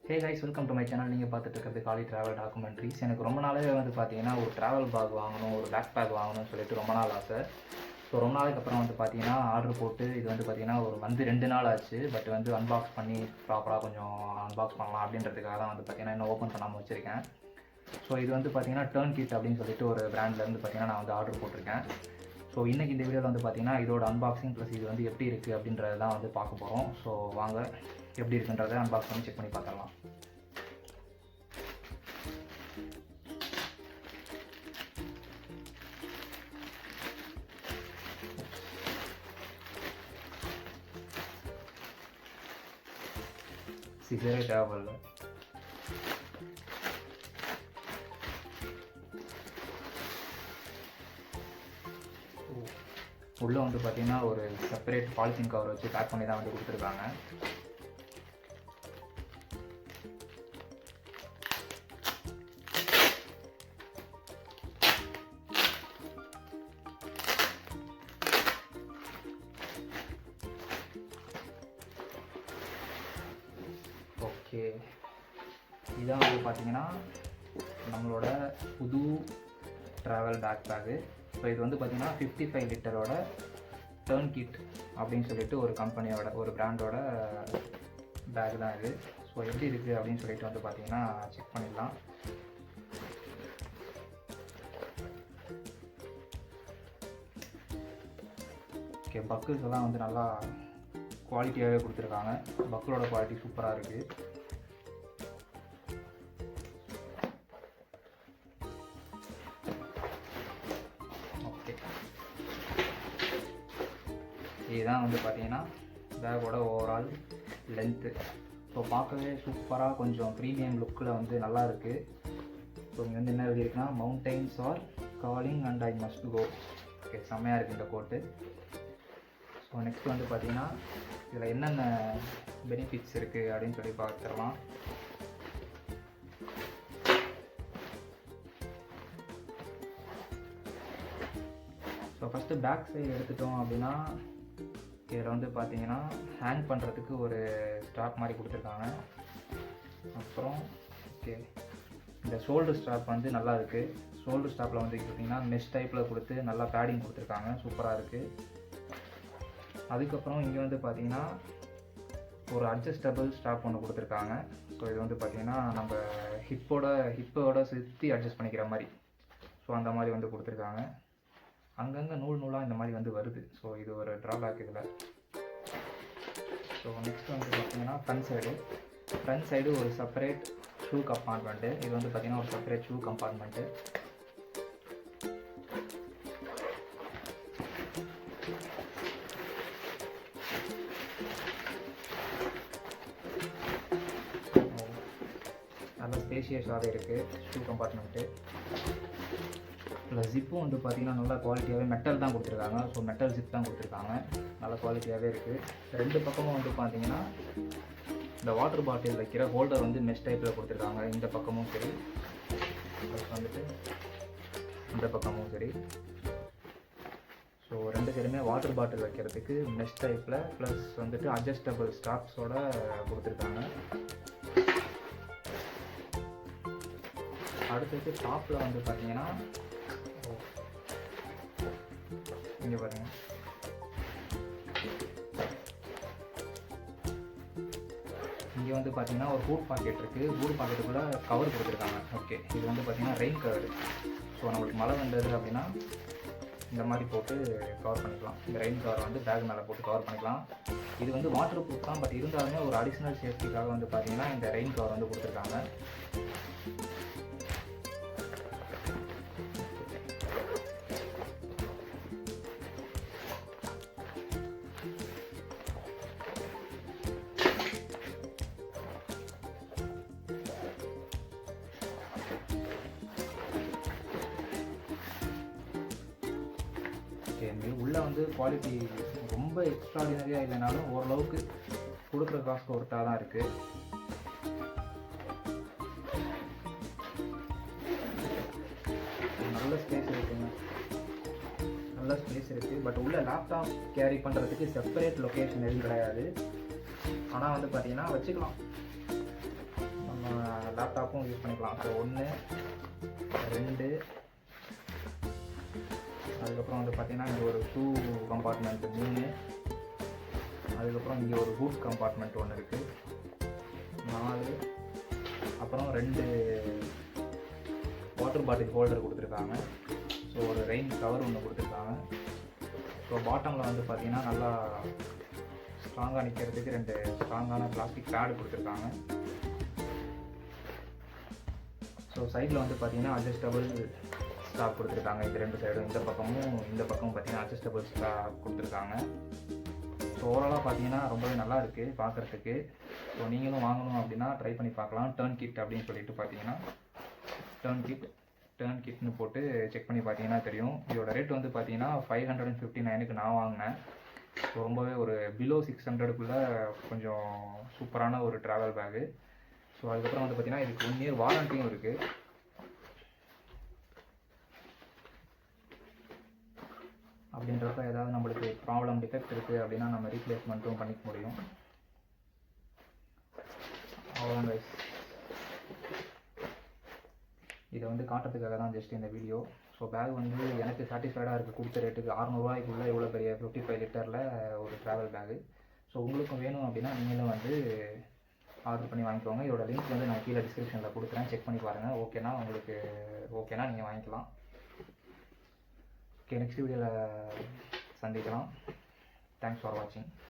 Hey guys, welcome to my channel. நீங்கள் பார்த்துட்டு இருக்கிறது காலி ட்ராவல் டாக்குமெண்ட்ரிஸ். எனக்கு ரொம்ப நாளாகவே வந்து பார்த்தீங்கன்னா ஒரு ட்ராவல் பேக் வாங்கணும், ஒரு பேக் வாங்கணும்னு சொல்லிட்டு ரொம்ப நாள் ஆசை. ஸோ ரொம்ப நாளைக்கு அப்புறம் வந்து பார்த்தீங்கன்னா ஆர்டர் போட்டு இது வந்து பார்த்தீங்கன்னா ஒரு 2 நாள் ஆச்சு. பட் வந்து அன்பாக்ஸ் பண்ணி ப்ராப்பராக கொஞ்சம் அன்பாக்ஸ் பண்ணலாம் அப்படின்றதுக்காக தான் வந்து பார்த்தீங்கன்னா இன்னும் ஓப்பன் பண்ணாமல் வச்சுருக்கேன். ஸோ இது வந்து பார்த்தீங்கன்னா டர்ன் கிட் அப்படின்னு சொல்லிட்டு ஒரு பிராண்ட்லேருந்து பார்த்தீங்கன்னா நான் வந்து ஆர்டர் போட்டிருக்கேன். ஸோ இன்றைக்கி இந்த வீடியோவில் வந்து பார்த்தீங்கன்னா இதோட அன்பாக்சிங் ப்ளஸ் இது வந்து எப்படி இருக்குது அப்படின்றத தான் வந்து பார்க்க போகிறோம். ஸோ வாங்க எப்படி இருக்குன்றதை அன்பாக்ஸ் பண்ணி செக் பண்ணி பார்த்துடலாம். சிசரே தேவையில்ல. உள்ளே வந்து பார்த்தீங்கன்னா ஒரு செப்பரேட் பாலித்தீன் கவர் வச்சு பேக் பண்ணி தான் வந்து கொடுத்துருக்காங்க. ஓகே, இதான் வந்து பார்த்தீங்கன்னா நம்மளோட புது ட்ராவல் பேக்கு. ஸோ இது வந்து பார்த்தீங்கன்னா 55 லிட்டரோட டர்ன் கிட் அப்படின்னு சொல்லிட்டு ஒரு கம்பெனியோட ஒரு பிராண்டோட பேக் தான் இது. ஸோ எப்படி இருக்குது அப்படின்னு சொல்லிட்டு வந்து பார்த்தீங்கன்னா செக் பண்ணிடலாம். ஓகே, பக்கிள்ஸ் எல்லாம் வந்து நல்லா குவாலிட்டியாகவே கொடுத்துருக்காங்க. பக்கிளோட குவாலிட்டி சூப்பராக இருக்குது. ஓகே, இதுதான் வந்து பார்த்தீங்கன்னா பேக்கோட ஓவரால் லென்த்து. ஸோ பார்க்கவே சூப்பராக கொஞ்சம் ப்ரீமியம் லுக்கில் வந்து நல்லா இருக்குது. ஸோ இங்கே வந்து என்ன எழுதியிருக்குன்னா mountains are calling and I must go. Okay, செம்மையாக இருக்குது இந்த கோட்டு. ஸோ நெக்ஸ்ட் வந்து பார்த்தீங்கன்னா இதில் என்னென்ன பெனிஃபிட்ஸ் இருக்குது அப்படின்னு சொல்லி பார்த்துடலாம். ஸோ ஃபஸ்ட்டு பேக் சைடு எடுத்துட்டோம் அப்படின்னா இதில் வந்து பார்த்தீங்கன்னா ஹேங் பண்ணுறதுக்கு ஒரு ஸ்ட்ராப் மாதிரி கொடுத்துருக்காங்க. அப்புறம் ஓகே, இந்த ஷோல்டர் ஸ்ட்ராப் வந்து நல்லா இருக்குது. ஷோல்டர் ஸ்ட்ராப்பில் வந்து பார்த்தீங்கன்னா மெஷ் டைப்பில் கொடுத்து நல்லா பேடிங் கொடுத்துருக்காங்க, சூப்பராக இருக்குது. அதுக்கப்புறம் இங்கே வந்து பார்த்தீங்கன்னா ஒரு அட்ஜஸ்டபிள் ஸ்ட்ராப் ஒன்று கொடுத்துருக்காங்க. ஸோ இது வந்து பார்த்தீங்கன்னா நம்ம ஹிப்போட சுற்றி அட்ஜஸ்ட் பண்ணிக்கிற மாதிரி. ஸோ அந்த மாதிரி வந்து கொடுத்துருக்காங்க. அங்கங்கே நூலாக இந்த மாதிரி வந்து வருது. ஸோ இது ஒரு ட்ராபேக் இதில். ஸோ நெக்ஸ்ட் வந்து பார்த்தீங்கன்னா ஃப்ரண்ட் சைடு ஒரு செப்பரேட் ஷூ கம்பார்ட்மெண்ட்டு. இது வந்து பார்த்தீங்கன்னா ஒரு செப்பரேட் ஷூ கம்பார்ட்மெண்ட்டு. நல்லா ஸ்பேஷியஸாகவே இருக்குது ஷூ கம்பார்ட்மெண்ட்டு. ப்ளஸ் ஜிப்பும் வந்து பார்த்திங்கன்னா நல்லா குவாலிட்டியாகவே மெட்டல் தான் கொடுத்துருக்காங்க. ஸோ மெட்டல் ஜிப் தான் கொடுத்துருக்காங்க, நல்லா குவாலிட்டியாகவே இருக்குது. ரெண்டு பக்கமும் வந்து பார்த்திங்கன்னா இந்த வாட்டர் பாட்டில் வைக்கிற ஹோல்டர் வந்து மெஷ் டைப்பில் கொடுத்துருக்காங்க. இந்த பக்கமும் சரி, ப்ளஸ் வந்துட்டு இந்த பக்கமும் சரி. ஸோ ரெண்டு சைடுமே வாட்டர் பாட்டில் வைக்கிறதுக்கு மெஷ் டைப்பில் ப்ளஸ் வந்துட்டு அட்ஜஸ்டபிள் ஸ்ட்ராப்ஸோட கொடுத்துருக்காங்க. அடுத்தது டாப்பில் வந்து பார்த்தீங்கன்னா இங்கே பாருங்கள், இங்கே வந்து பார்த்தீங்கன்னா ஒரு ஹூட் பாக்கெட் இருக்குது. ஹூட் பாக்கெட்டுக்குள்ளே கவர் கொடுத்துருக்காங்க. ஓகே, இது வந்து பார்த்தீங்கன்னா ரெயின் கவர். ஸோ நம்மளுக்கு மழை வந்தது அப்படின்னா இந்த மாதிரி போட்டு கவர் பண்ணிக்கலாம். இந்த ரெயின் கவர் வந்து பேக் மேலே போட்டு கவர் பண்ணிக்கலாம். இது வந்து வாட்டர் ப்ரூஃப் தான், பட் இருந்தாலுமே ஒரு அடிஷ்னல் சேஃப்டிக்காக வந்து பார்த்தீங்கன்னா இந்த ரெயின் கவர் வந்து கொடுத்துருக்காங்க. உள்ளே வந்து குவாலிட்டி ரொம்ப எக்ஸ்ட்ராடினரியாக இல்லைனாலும் ஓரளவுக்கு கொடுக்குற காசுக்கு ஒருத்தாக தான் இருக்குது. நல்ல ஸ்பேஸ் இருக்குங்க, நல்ல ஸ்பேஸ் இருக்குது. பட் உள்ள லேப்டாப் கேரி பண்ணுறதுக்கு செப்பரேட் லொக்கேஷன் எதுவும் கிடையாது. ஆனால் வந்து பார்த்தீங்கன்னா வச்சுக்கலாம், அப்போ 1 2, அதுக்கப்புறம் வந்து பார்த்தீங்கன்னா இங்கே ஒரு ஷூ கம்பார்ட்மெண்ட் 3, அதுக்கப்புறம் இங்கே ஒரு பூட் கம்பார்ட்மெண்ட் ஒன்று இருக்குது 4, அப்புறம் 2 வாட்டர் பாட்டில் ஹோல்டர் கொடுத்துருக்காங்க. ஸோ ஒரு ரெயின் கவர் ஒன்று கொடுத்துருக்காங்க. ஸோ பாட்டமில் வந்து பார்த்தீங்கன்னா நல்லா ஸ்ட்ராங்காக நிற்கிறதுக்கு 2 ஸ்ட்ராங்கான பிளாஸ்டிக் பேடு கொடுத்துருக்காங்க. ஸோ சைடில் வந்து பார்த்தீங்கன்னா அட்ஜஸ்டபிள் ஸ்டாப் கொடுத்துருக்காங்க. இது 2 சைடும் இந்த பக்கமும் பார்த்தீங்கன்னா அட்ஜஸ்டபிள் ஸ்டாப் கொடுத்துருக்காங்க. ஸோ ஓவராலாக பார்த்தீங்கன்னா ரொம்பவே நல்லா இருக்குது பார்க்குறதுக்கு. ஸோ நீங்களும் வாங்கணும் அப்படின்னா ட்ரை பண்ணி பார்க்கலாம். டர்ன் கிட் அப்படின்னு சொல்லிட்டு பார்த்தீங்கன்னா டர்ன் கிட்னு போட்டு செக் பண்ணி பார்த்தீங்கன்னா தெரியும். இதோட ரேட் வந்து பார்த்தீங்கன்னா 559க்கு நான் வாங்கினேன். ஸோ ரொம்பவே ஒரு பிலோ 600க்குள்ளே கொஞ்சம் சூப்பரான ஒரு ட்ராவல் பேகு. ஸோ அதுக்கப்புறம் வந்து பார்த்தீங்கன்னா இதுக்கு 1 இயர் வாரண்டியும் இருக்குது. அப்படின்றப்ப ஏதாவது நம்மளுக்கு ப்ராப்ளம் டிஃபெக்ட் இருக்குது அப்படின்னா நம்ம ரீப்ளேஸ்மெண்ட்டும் பண்ணிக்க முடியும். அவ்வளோதான் கைஸ், இதை வந்து காட்டுறதுக்காக தான் ஜஸ்ட் இந்த வீடியோ. ஸோ பேக் வந்து எனக்கு சாட்டிஸ்ஃபைடாக இருக்குது. கொடுத்த ரேட்டுக்கு 600 ரூபாய்க்குள்ளே இவ்வளோ பெரிய 55 லிட்டரில் ஒரு ட்ராவல் பேகு. ஸோ உங்களுக்கும் வேணும் அப்படின்னா நீங்களும் வந்து ஆர்டர் பண்ணி வாங்கிக்கோங்க. இதோட லிங்க் வந்து நான் கீழே டிஸ்கிரிப்ஷனில் கொடுக்குறேன், செக் பண்ணி பாருங்கள். ஓகேனா உங்களுக்கு ஓகேனா நீங்கள் வாங்கிக்கலாம். ஓகே, நெக்ஸ்ட் வீடியோவில் சந்திக்கலாம். தேங்க்ஸ் ஃபார் வாட்சிங்.